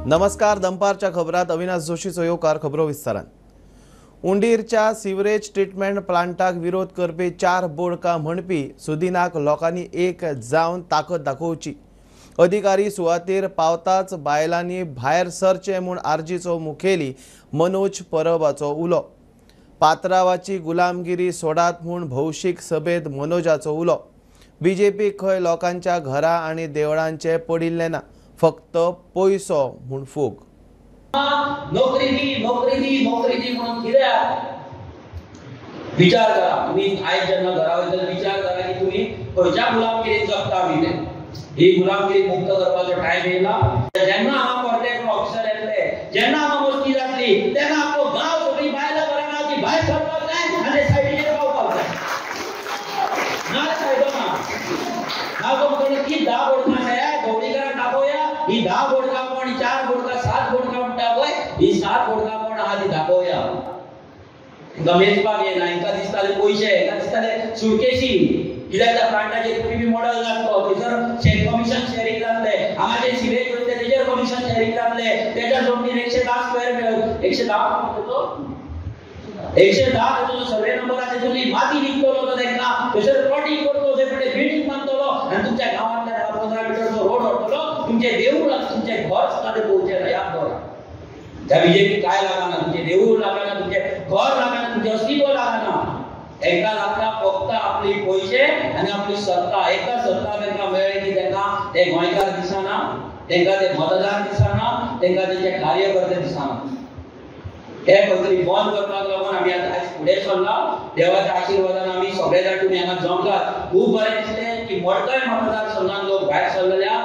नमस्कार. दंपारच्या खबरात अविनाश जोशीचो येवकार. खबरो विस्तारान. उंडीरच्या सिवरेज ट्रीटमेंट प्लांटाक विरोध करपी 4 बोडका म्हणपी सुदीनाक लोकांनी एक जावन ताकद दाखोवची. अधिकारी सुवातेर पावताच बायलांनी भायर सरचे म्हूण आर्जीचो मुखेली मनोज परबाचो उलो. पात्रावाची गुलामगिरी सोडात म्हूण भौशीक सभेत मनोजाचो उलो. बीजेपी खंय लोकांच्या घरा आनी देवळांचे पडिल्ले ना, फक्त पयसो म्हूण फूग. नोकरी दी म्हणून कित्याक विचार करा. तुम्ही आयज जेन्ना घरा वयता विचार करा की तुम्ही खंयच्या गुलामगिरीत जगता बिले. ही गुलामगिरी मुक्त करपाचो टायम येयला. जेन्ना हांगा कॉर्पोरेट ऑफिसर येतले, जेन्ना हांगा मस्ती जातली, तेन्ना आपलो गांव सगळी बायलां घरांना ती भायर सरपाक जाय आनी सायडीचेर रावपाक जाय. ना सायडो ना तो म्हणटा की 10 बोडकां मेळ्या धवळीकरांक दाखोवया. ही 10 बोडकां कोण, 4 बोडकां, 7 बोडकां म्हणटा पळय, ही 7 बोडकां कोण आहा ती दाखोवया. गमेजपाक येना. हांकां दिसताले पयशे, हांकां दिसताले सुटकेशी. कित्याक त्या प्लांटाचेर पीपी मॉडेल जातलो, थंयसर कमिशन शेअरिंग जातले. हांगा जे सिवेज वयतले तेजेर कमिशन शेअरिंग जातले. तेच्या जोडणीन 110 स्क्वेअर मेळ 110 सर्वे नंबर आसा तेतून माती विकतलो तो तांकां. थंयसर प्लॉटिंग करतलो, थंय फुडें बिल्डींग बांदतलो आनी तुमच्या गांवांतल्यान 15 मिटरचो रोड व्हरतलो. तुमचे देवूळ, तुमचे घर सुद्दां ते पोवचे ना. याद दवरा. त्या बीजेपी काय लागना, तुमचे देवूळ लागना, तुमचे घर लागना, तुमचे अस्तित्व लागना. एका लागता फक्त आपली पयशे आनी आपली सत्ता. एका सत्ता तांकां मेळ्ळी की तांकां ते गोंयकार दिसना, तांकां ते मतदार दिसना, तांकां तेचे कार्यकर्ते दिसना. हे खंय तरी बंद करपाक लागून आमी आयज फुडें सरला. देवाच्या आशिर्वादान आमी सगळे जाण तुमी हांगा जमलात. खूब बरें दिसलें की मडकय मतदारसंघान लोक भायर सरलेल्या.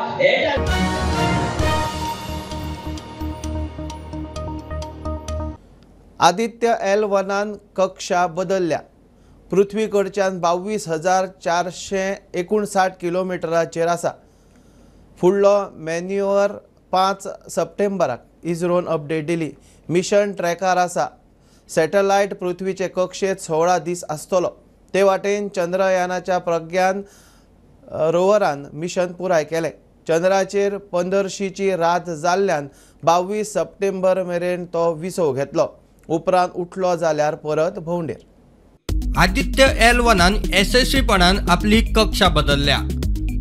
आदित्य L1 कक्षा बदलल्या. पृथ्वी कडच्यान 22,459 किलोमिटराचेर आसा. फुडलो मॅन्युअर 5 सप्टेंबराक इस्रोन अपडेट दिली. मिशन ट्रॅकार आसा. सॅटलायट पृथ्वीचे कक्षेत 16 दीस आसतलो. ते वाटेन चंद्रयानाच्या प्रज्ञान रोवरान मिशन पुराय केले. चंद्राचेर 15शीची रात जाल्ल्यान 22 सप्टेंबर मेरेन तो विसव घेतलो. उपरांत उठलो जाल्यार परत भोंवडेर. आदित्य L1 यशस्वीपणान आपली कक्षा बदलल्या.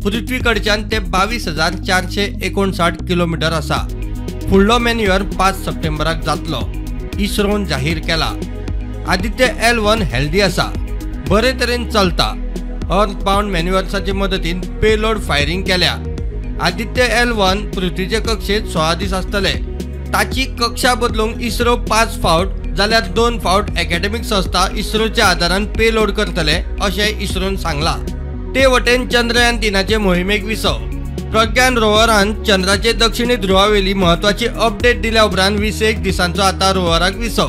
पृथ्वी कडच्यान ते 22,459 किलोमीटर आसा. फुडलो मॅन्युअर 5 सप्टेंबराक जातलो, इस्रोन जाहीर केला. आदित्य L1 हेल्दी आसा, बरे तरेन चलता. अर्थबाउंड मॅन्युअर्साचे मदतीन पेलोड फायरिंग केल्या. आदित्य L1 पृथ्वीचे कक्षेत 16 दीस आसतले. ताची कक्षा बदलूंक इस्रो 5 फावट जाल्यार 2 फावट एकाडेमीक संस्था इस्रोच्या आदारान पेलोड करतले अशें इस्रोन सांगला. ते वटेन चंद्रयान 3चे मोहिमेक विसव. प्रज्ञान रोवरान चंद्राचे दक्षिणी ध्रुवावेली महत्वाची अपडेट दिल्या उपरांत 21 दिसांचो आता रोवराक विसव.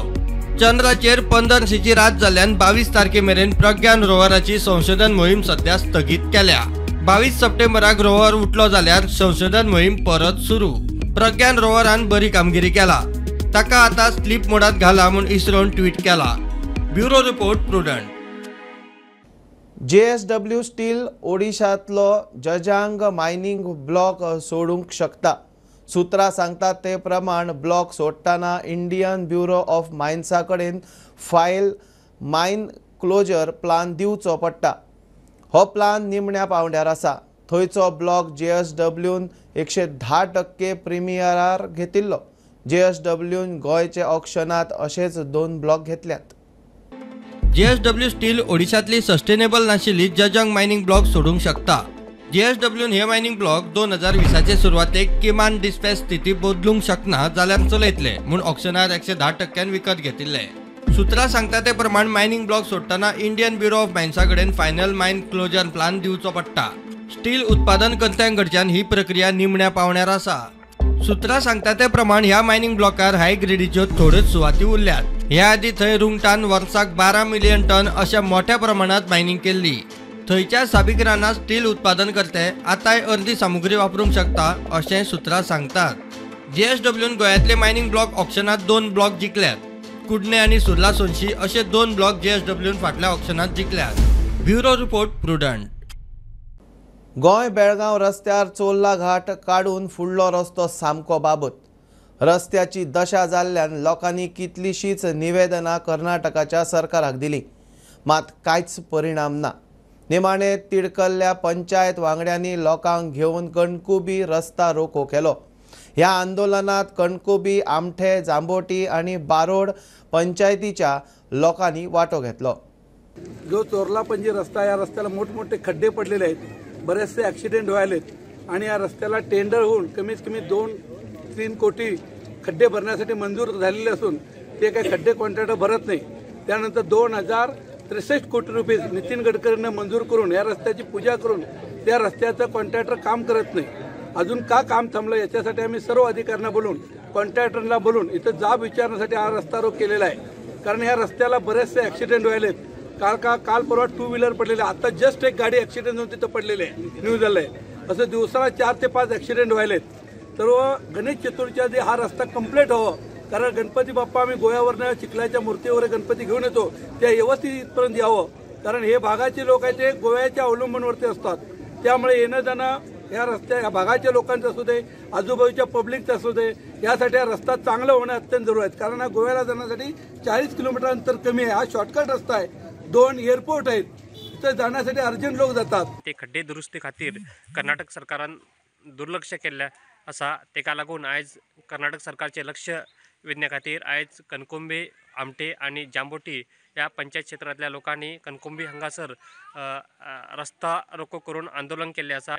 चंद्राचेर 15शीची रात जाल्ल्यान 22 तारखे मेरेन प्रज्ञान रोवराची संशोधन मोहीम सध्या स्थगीत केल्या. 22 सप्टेंबराक रोवर उठलो जाल्यार संशोधन मोहीम परत सुरू. प्रज्ञान रोवरान बरी कामगिरी केला. ताका आता स्लीप मोडात घाला म्हूण इस्रोन ट्वीट केला. Bureau report Prudent. JSW steel ओडिशांतलो जजांग मायनिंग ब्लॉक सोडूंक शकता. सुत्रां सांगतात ते प्रमाण ब्लॉक सोडटाना इंडियन ब्युरो ऑफ मायन्सा कडेन फायल मायन क्लोजर प्लान दिवचो पडटा. हो प्लान निमण्या पावंड्यार आसा. थंयचो ब्लॉक JSWन 110% प्रिमियरार घेतिल्लो. JSWन गोंयचे ऑक्शनात अशेच 2 ब्लॉक घेतल्यात. JSW स्टील ओडिशांतली सस्टेनेबल नाशिल्ली जजांग मायनिंग ब्लॉक सोडूंक शकता. JSWन हे मायनिंग ब्लॉक 2020चे सुरवातेक किमान डिस्पॅच स्थिती बदलूंक शकना जाल्यार चलयतले म्हूण ऑक्शनार 110% विकत घेतिल्ले. सुत्रां सांगता ते प्रमाण मायनिंग ब्लॉक सोडटाना इंडियन ब्युरो ऑफ मायन्सा कडेन फायनल मायन क्लोजर प्लान दिवचो पडटा. स्टील उत्पादन कर्त्यांकडच्यान ही प्रक्रिया निमण्या पावंड्यार आसा. सुत्रां सांगता ते प्रमाण ह्या मायनिंग ब्लॉकार हाय ग्रेडीच्यो थोड्योच सुवाती उरल्यात. ह्या आदी थंय रुंगटान वर्साक 12 मिलियन टन अशा मोठ्या प्रमाणात मायनिंग केल्ली. थंयच्या साबिक रानात स्टील उत्पादन करते आतांय अर्दी सामुग्री वापरूंक शकता अशें सुत्रां सांगतात. JSWन गोंयांतले मायनिंग ब्लॉक ऑक्शनात 2 ब्लॉक जिखल्यात. कुडणे आनी सुर्ला सोनशी अशे 2 ब्लॉक JSWन फाटल्या ऑक्शनात जिखल्यात. Bureau report Prudent. Goem Belgaum रस्त्यार चोर्ला घाट काडून फुडलो रस्तो सामको बाबत. रस्त्याची दशा जाल्ल्यान लोकांनी कितलीशीच निवेदनां कर्नाटकाच्या सरकाराक दिली, मात कांयच परिणाम ना. निमाणे तिडकल्ल्या पंचायत वांगड्यांनी लोकांक घेवन कणकुबी रस्ता रोको केलो. ह्या आंदोलनात कणकुबी, आमठे, जांबोटी आणि बारोड पंचायतीच्या लोकांनी वाटो घेतलो. जो चोरला पंजी रस्ता, या रस्त्याला मोठमोठे खड्डे पडलेले आहेत, बरेचसे ॲक्सिडेंट व्हायलेत आणि या रस्त्याला टेंडर होऊन कमीत कमी 2-3 कोटी खड्डे भरण्यासाठी मंजूर झालेले असून ते काही खड्डे कॉन्ट्रॅक्टर भरत नाही. त्यानंतर 2063 कोटी रुपये नितीन गडकरींना मंजूर करून या रस्त्याची पूजा करून त्या रस्त्याचं कॉन्ट्रॅक्टर काम करत नाही. अजून का काम थांबलं याच्यासाठी आम्ही सर्व अधिकाऱ्यांना बोलून, कॉन्ट्रॅक्टरला बोलून इथं जाब विचारण्यासाठी हा रस्ता रोक केलेला आहे. कारण या रस्त्याला बरेचसे ॲक्सिडेंट व्हायलेत. काल परवा 2 व्हीलर पडलेले, आता जस्ट एक गाडी ॲक्सिडेंट होऊन तिथं पडलेली आहे, न्यूज झालंय. असं दिवसाला 4 ते 5 ॲक्सिडेंट व्हायलेत. तर गणेश चतुर्थीच्या आधी हा रस्ता कंप्लीट हवं. कारण गणपती बाप्पा आम्ही गोव्यावरनं चिखलाच्या मूर्तीवर गणपती घेऊन येतो, त्या व्यवस्थित इथपर्यंत यावं. कारण हे भागाचे लोक आहेत ते गोव्याच्या अवलंबूनवरती असतात. त्यामुळे येणं जाणं या रस्त्या या भागाच्या लोकांचं असू दे, आजूबाजूच्या पब्लिकचं असू दे, यासाठी हा रस्ता चांगला होणं अत्यंत जरूर आहे. कारण हा गोव्याला जाण्यासाठी 40 किलोमीटर अंतर कमी आहे. हा शॉर्टकट रस्ता आहे. 2 एअरपोर्ट आहेत, तिथं जाण्यासाठी अर्जंट लोक जातात. ते खड्डे दुरुस्ती खातीर कर्नाटक सरकारान दुर्लक्ष केल्ल्या असा. तेका लागून आयज कर्नाटक सरकारचे लक्ष वेधण्या खातीर आयज कणकुंबी, आमटे आणि जांबोटी या पंचायत क्षेत्रातल्या लोकांनी कणकुंबी हांगासर रस्ता रोको करून आंदोलन केले असा.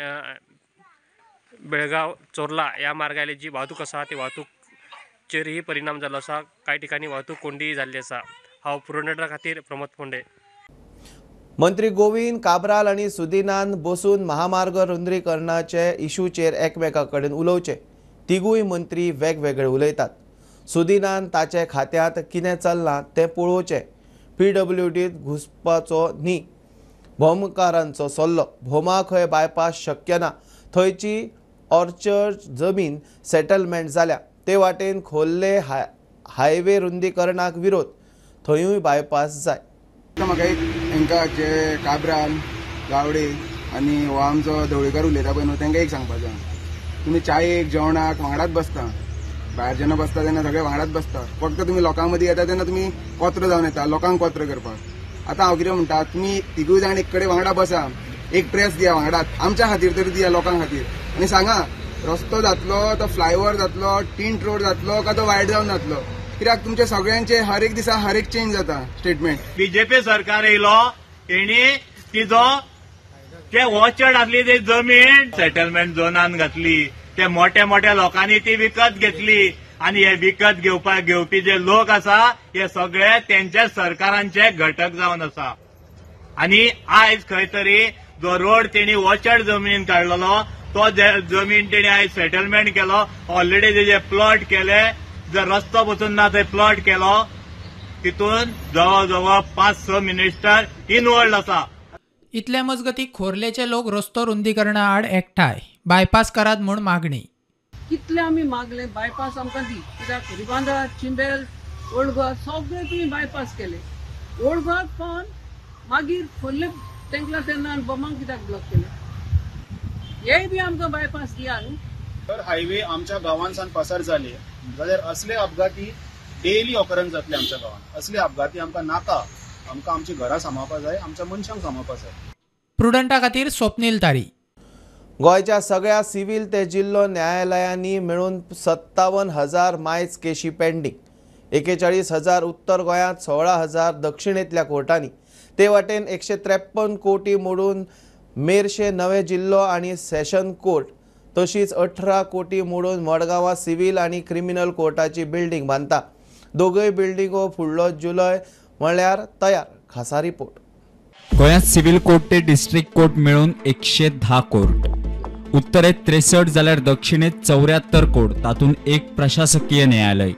बेळगाव चोरला या मार्गाले जी वाहतूक असा ती वाहतूकचेरही परिणाम जालो असा. काही ठिकाणी वाहतूक कोंडी जाल्ली असा. हांव पुरवठा खातीर प्रमोद फोंडे. मंत्री गोविंद काब्राल आणि सुदीनान बसून महामार्ग रुंदरीकरणाचे इशूचेर एकमेका कडेन उलोवचे. तिगूय मंत्री वेगवेगळे उलयतात. सुदीनान ताचे खात्यांत कितें चल्लां तें पळोवचें. PWDत घुसपाचो न्ही. भोमकारांचो सल्लो. भोमा खंय बायपास शक्य ना, थंयची ऑर्चर्ड जमीन सेटलमेंट जाल्या. ते वाटेन खोल्ले हायवे रुंदीकरणाक विरोध. थंयूय बायपास जाय. म्हाका एक हांकां जे काब्राल, गावडे आनी हो आमचो धवळीकर उलयता पळय न्हू, तांकां एक सांगपाचें, तुमी चायेक जेवणाक वांगडाच बसता. भायर जेन्ना बसता तेन्ना सगळे वांगडाच बसता. फक्त तुमी लोकां मदीं येता तेन्ना तुमी कोत्र जावन येता, लोकांक कोत्र करपाक. आतां हांव कितें म्हणटा, तुमी तिगूय जाण एक कडेन वांगडा बसा, एक प्रेस दिया वांगडाच, आमच्या खातीर तरी दिया, लोकां खातीर. आनी सांगा रस्तो जातलो तो फ्लायओव्हर जातलो, टिंट रोड जातलो काय तो वायड जावन जातलो. कित्याक तुमचे सगळ्यांचे हर एक दिसा हर एक चेंज जाता स्टेटमेंट. बीजेपी सरकार येयलो, तेणी तिजो जे वॉचड आसली ती जमीन सेटलमेंट झोनान घातली. ते मोठ्या मोठ्या लोकांनी ती विकत घेतली आणि हे विकत घेवपी जे लोक आसा हे सगळे त्यांच्या सरकारांचे घटक जावन आसा. आणि आयज खंय तरी जो रोड तेणी वॉचड जमीन काढलेलो तो जमीन तेणी आयज सेटलमेंट केलो. ऑलरेडी तेजे प्लॉट केले. जर रस्तो बसून ना थंय प्लॉट केलो. तितून जवळ जवळ 5-6 मिनिस्टर इन्वॉल्ड आसा. इतले मजगती खोर्लेचे लोक रस्तो रुंदीकरणा आड एकठांय. बायपास करात म्हूण मागणी. कितले आमी मागले बायपास आमकां दी. कित्याक रिबांदा, चिंबेल, ओल्ड गोवा सगळे तुमी बायपास केले. ओल्ड गोवाक पावन मागीर खोर्ले तेंकला तेन्ना आनी बोमांक कित्याक ब्लॉक केले. हेय बी आमकां बायपास दिया न्हू. जर हायवे आमच्या गांवांसान पसार जाले जाल्यार असले अपघाती डेली ऑकरन्स जातले आमच्या गांवांत. असले अपघाती आमकां नाका. आमकां आमची घरां सांबाळपाक जाय, आमच्या मनशांक सांबाळपाक जाय. प्रुडंटा खातीर स्वप्नील तारी. गोंयच्या सगळ्या सिव्हील ते जिल्लो न्यायालयांनी मेळून 57,000 मायज केशी पेंडींग. 41,000 उत्तर गोंयांत, 16,000 दक्षिणेंतल्या कोर्टांनी. ते वाटेन 153 कोटी मोडून मेरशे नवे जिल्लो आनी सेशन कोर्ट, तशीच 18 कोटी मोडून मडगांवां सिव्हील आनी क्रिमिनल कोर्टाची बिल्डींग बांदता. दोगूय बिल्डिंगो फुडलो जुलय म्हळ्यार तयार. खासा रिपोर्ट. गोंयांत सिव्हील कोर्ट ते डिस्ट्रिक्ट कोर्ट मेळून 110 कोर्ट. उत्तरेत 63 जाल्यार दक्षिणेत 74 कोर्ट, तातूंत एक प्रशासकीय न्यायालय.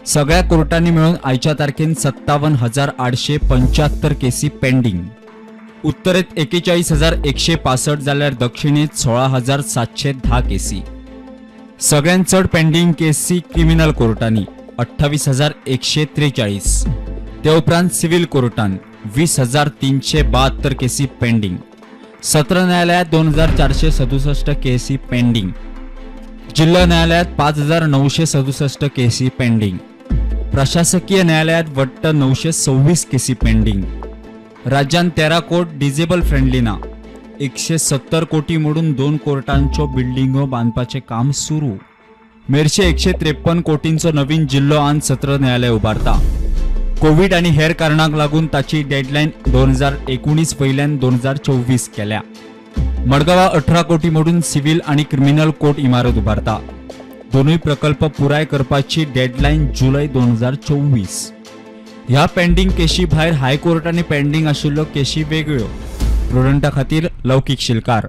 सगळ्या कोर्टांनी मेळून आयच्या तारखेन 57,875 केसी पेंडींग. उत्तरेत 41,165 जाल्यार दक्षिणेत 16,710 केसी. सगळ्यांत चड पेंडींग केसी क्रिमिनल कोर्टांनी 28,143. ते उपरांत सिव्हील कोर्टान 20,372 केसी पेंडींग. सत्र न्यायालयात 2,467 केसी पेंडींग. जिल्हा न्यायालयात 5,967 केसी पेंडिंग. प्रशासकीय न्यायालयात वट्ट 926 केसी पेंडिंग. राज्यात 13 कोट डिजेबल फ्रेंडली ना. 170 कोटी मोडून 2 कोर्टांच्यो बिल्डिंगो बांदपाचे काम सुरू. मेरशे 153 कोटींचो नवीन जिल्लो आन सत्र न्यायालय उबारता. कोविड आणि हेर कारणांक लागून ताची डेडलाईन 2019 वयल्यान 2024 केल्या. मडगांवा 18 कोटी मोडून सिव्हिल आणि क्रिमिनल कोर्ट इमारत उबारता. दोनूय प्रकल्प पुराय करपाची डेडलाईन जुलय 2024. ह्या पेंडिंग केशी भायर हायकोर्टाने पेंडिंग आशिल्ल्यो केशी वेगळ्यो. प्रुडंटा खातीर लौकीक शिलकार.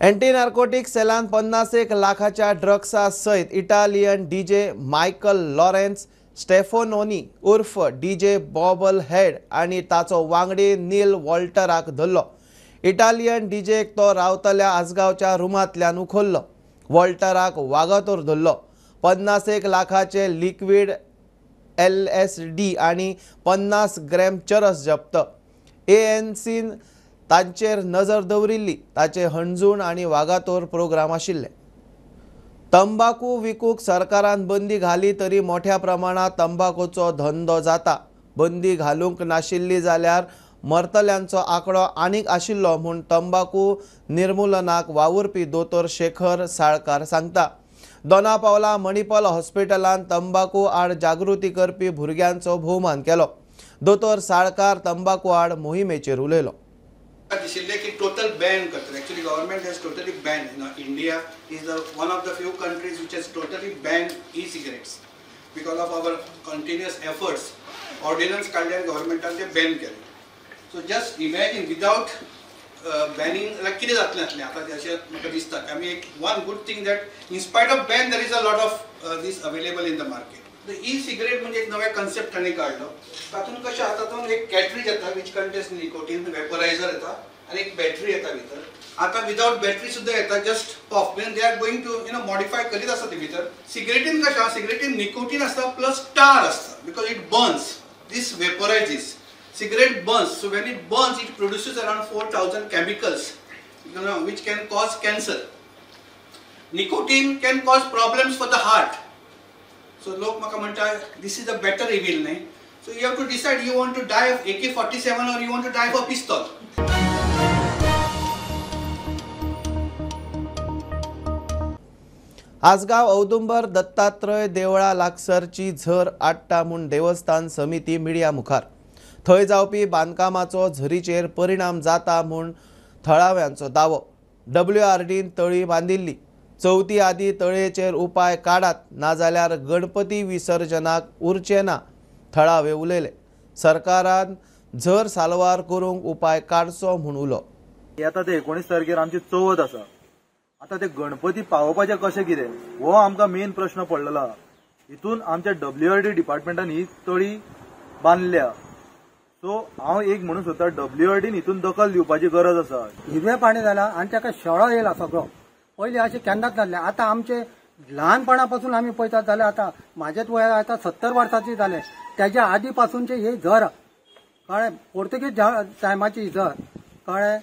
अँटी नार्कोटिक सेलान 51 लाखाच्या ड्रग्सा सयत इटालियन डीजे मायकल लॉरेन्स स्टेफोनोनी उर्फ डीजे बॉबल हेड आणि ताचो वांगडी नील वॉल्टराक धरलो. इटालियन डीजेक तो रावतल्या आसगांवच्या रुमांतल्यान उखल्लो. वॉल्टराक वागातोर धरलो. 51 लाखाचे लिक्विड LSD आणि 50 ग्रॅम चरस जप्त. ANCन तांचेर नजर दवरिल्ली. ताचे हणजूण आणि वागातोर प्रोग्राम आशिल्ले. तंबाखू विकूंक सरकारान बंदी घाली तरी मोठ्या प्रमाणात तंबाखूचो धंदो जाता. बंदी घालूंक नाशिल्ली जाल्यार मरतल्यांचो आंकडो आनीक आशिल्लो म्हूण तंबाखू निर्मुलनाक वावुरपी दोतोर शेखर साळकार सांगता. दोनापावला मणिपाल हॉस्पिटलांत तंबाखू आड जागृती करपी भुरग्यांचो भोवमान केलो. दोतोर साळकार तंबाखू आड मोहिमेचेर उलयलो. दिशिल्लें की टोटल बॅन करतात. Actually government has totally ban. India is one of the few countries which has totally ban e-cigarettes. Because of our continuous efforts ordinance काडल्यान गव्हर्नमेंटान ते बॅन केले. So just imagine without banning जाल्यार कितें जातलें आसलें. आतां अशें म्हाका दिसता. I mean one good thing that in spite of ban there is a lot of these available in the market. The e-cigarette म्हणजे एक नवे कन्सेप्ट तांणी काडलो. तातूंत कशें आसा तातूंत एक कॅटरीज येता वीच कंटेन्स निकोटीन वेपरायझर येता आनी एक बॅटरी येता भितर. आतां विदाउट बॅटरी सुद्दां येता. जस्ट पॉफ म्हणजे they are going to modify करीत आसा ते भितर. सिगरेटीन कशें आसा सिगरेटीन निकोटीन आसता प्लस टार आसता because it burns. These vaporises. Cigarette burns, so when it burns, it produces around 4,000 chemicals, which can cause cancer. Nicotine can cause problems for the heart. So, lok maka manta, this is a better evil, nahi? So you have to decide you want to die of AK-47 or you want to die of a pistol. Assagao औदुंबर दत्तात्रय देवळा लागसरची झर आडटा म्हूण देवस्थान समिती media मुखार. थंय जावपी बांदकामाचो झरीचेर परिणाम जाता म्हूण थळाव्यांचो दावो. WRDन तळी बांदिल्ली. चवथी आदी तळयेचेर उपाय काडात नाजाल्यार गणपती विसर्जनाक उरचे ना थळावे उलयले. सरकारान झर साल्वार करूंक उपाय काडचो म्हूण उलो. येता ते 19 तारखेर आमची चवथ आसा. आतां ते गणपती पावोवपाचें कशें कितें हो आमकां मेन प्रश्न पडलेलो. हितून आमच्या WRD डिपार्टमेंटान ही तळी बांदल्या. सो हांव एक म्हणून सोदता WRDन हितून दखल दिवपाची गरज आसा. हिरवें पाणी जाला आनी ताका शेळो येयला सगळो. पयलीं अशें केन्नाच नासलें. आतां आमचे ल्हानपणा पासून आमी पळयतात जाल्यार आतां म्हाजेच वय आतां 70 वर्सांची जालें. तेज्या आदी पासूनचे ही झर कळ्ळें. पोर्तुगीज टायमाची झर कळ्ळें.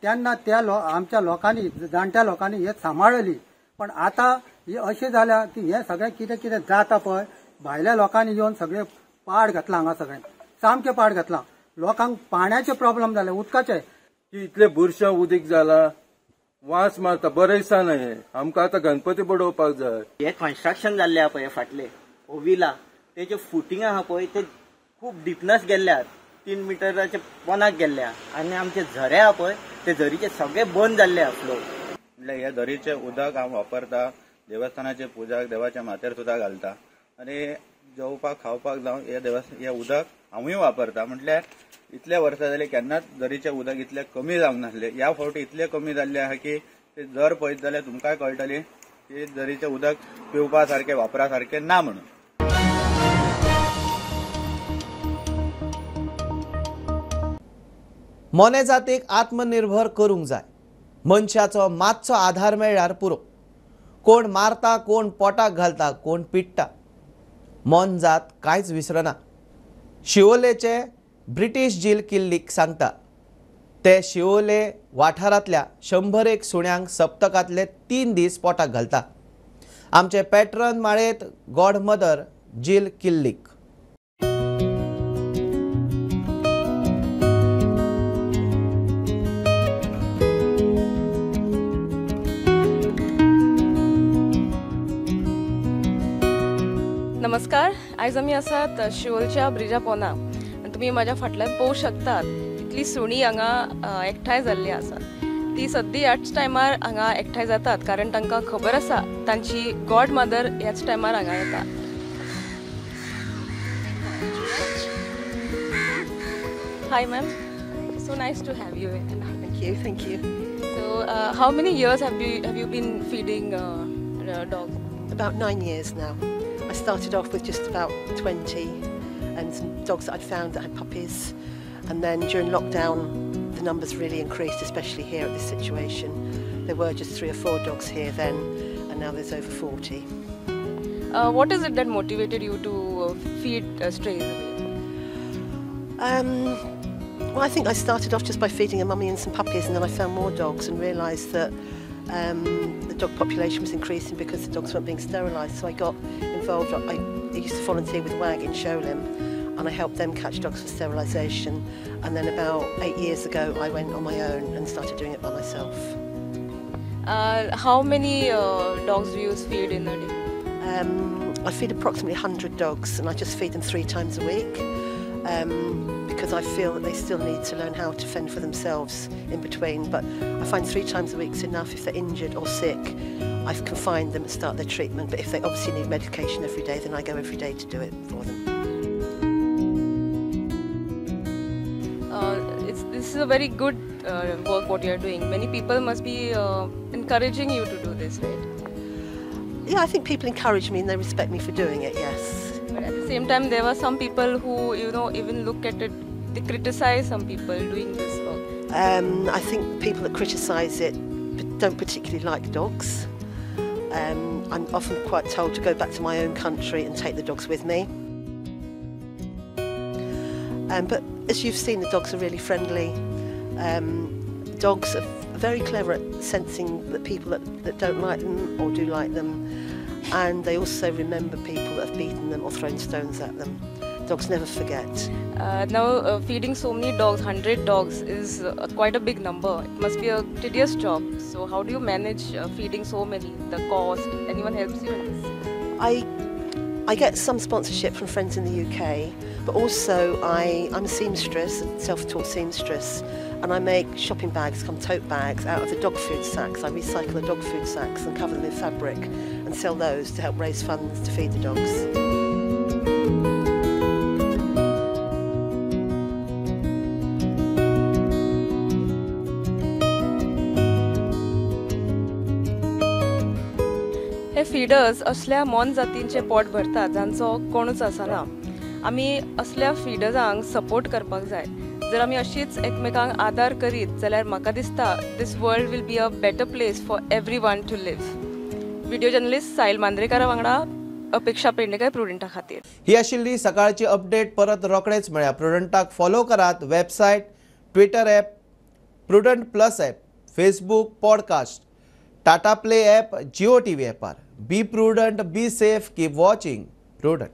तेन्ना त्या आमच्या लोकांनी जाणट्या लोकांनी हे सांबाळली. पण आतां ही अशी जाल्या की हे सगळें कितें कितें जाता पळय भायल्या लोकांनी येवन सगळे पाड घातला हांगा. सगळें सामकें पाड घातला. लोकांक पाण्याचे प्रॉब्लेम जाले उदकाचे. इतले बुरशा उदीक जाला वास मारता बरें दिसना. हे आमकां आतां गणपती बुडोवपाक जाय. हे कन्स्ट्रक्शन जाल्ले आहा पळय फाटले ओविला तेजे फुटींग आहा पळय ते खूब डिपनस गेल्ल्या 3 मिटराचे पोनाक गेल्ल्या. आनी आमचे झरे आहा पळय ते झरीचे सगळे बंद जाल्ले आहा फ्लो. म्हणजे हे झरीचे उदक हांव वापरता. देवस्थानाचे पुजाक देवाच्या माथ्यार सुद्दां घालता. आनी जेवपाक खावपाक जावं हे उदक हांवूय वापरता. म्हटल्यार इतले वर्सां जाली केन्नाच झरीचें उदक इतलें कमी जावंक नासलें. ह्या फावटी इतलें कमी जाल्लें आहा की ते जर पळयत जाल्यार तुमकांय कळटलें की झरीचें उदक पिवपा सारकें वापरा सारकें ना म्हणून. मोने जातीक आत्मनिर्भर करूंक जाय. मनशाचो मातसो आधार मेळ्ळ्यार पुरो. कोण मारता कोण पोटाक घालता कोण पिट्टा. मोन जात कांयच विसरना. शिवोलेचे ब्रिटीश जील किल्लीक सांगता. ते शिवोले वाठारांतल्या 101 सुण्यांक सप्तकांतले 3 दीस पोटाक घालता. आमचे पॅट्रन माळेत गॉड मदर जिल किल्लीक. नमस्कार. आयज आमी आसात शिवोलच्या ब्रिजा पोंदा आनी तुमी म्हाज्या फाटल्यान पळोवंक शकतात इतली सुणी हांगा एकठांय जाल्ली आसात. ती सद्दी ह्याच टायमार हांगा एकठांय जातात कारण तांकां खबर आसा तांची गॉड मदर ह्याच टायमार हांगा येता. Hi ma'am, so nice to have you. Thank you. So how many years have you been feeding dogs? About 9 years now. I started off with just about 20 and some dogs that I'd found that had puppies, and then during lockdown the numbers really increased, especially here at this situation. There were just 3 or 4 dogs here then, and now there's over 40. What is it that motivated you to feed strays away? Well, I think I started off just by feeding a mummy and some puppies, and then I found more dogs and realised that the dog population was increasing because the dogs weren't being sterilised. So I got involved. I used to volunteer with WAG in Sholim, and I helped them catch dogs for sterilisation. And then about 8 years ago, I went on my own and started doing it by myself. How many dogs do you feed in a day? I feed approximately 100 dogs, and I just feed them 3 times a week. Because I feel that they still need to learn how to fend for themselves in between. But I find 3 times a week is enough. If they're injured or sick, I can find them and start their treatment. But if they obviously need medication every day, then I go every day to do it for them. This is a very good work what you are doing. Many people must be encouraging you to do this, right? Yeah, I think people encourage me and they respect me for doing it, yes. But at the same time, there were some people who, even look at it, they criticize some people doing this work. I think people that criticise it don't particularly like dogs. I'm often quite told to go back to my own country and take the dogs with me. But as you've seen, the dogs are really friendly. Dogs are very clever at sensing that people that don't like them or do like them. And they also remember people that have beaten them or thrown stones at them. Dogs never forget. Now, feeding so many dogs, 100 dogs, is quite a big number. It must be a tedious job. So how do you manage feeding so many? The cost? Anyone helps you in this? I get some sponsorship from friends in the UK, but also I'm a seamstress, a self-taught seamstress, and I make shopping bags, tote bags, out of the dog food sacks. I recycle the dog food sacks and cover them in fabric and sell those to help raise funds to feed the dogs. हे feeders असल्या मोन जातींचे पोट भरतात जांचो कोणूच आसना. आमी असल्या फीडर्सांक सपोर्ट करपाक जाय. जर आमी अशीच एकमेकांक आदार करीत जाल्यार म्हाका दिसता this world will be a better place for everyone to live. Video journalist Sahil मांद्रेकारा वांगडा अपेक्षा पेडणेकर प्रुडंटा खातीर. ही आशिल्ली सकाळची अपडेट. परत रोखडेच मेळया. प्रुडंटाक फॉलो करात. Website, Twitter app, Prudent plus app, Facebook, podcast, Tata play app, Jio TV ॲपार. Be Prudent, be safe, keep watching prudent.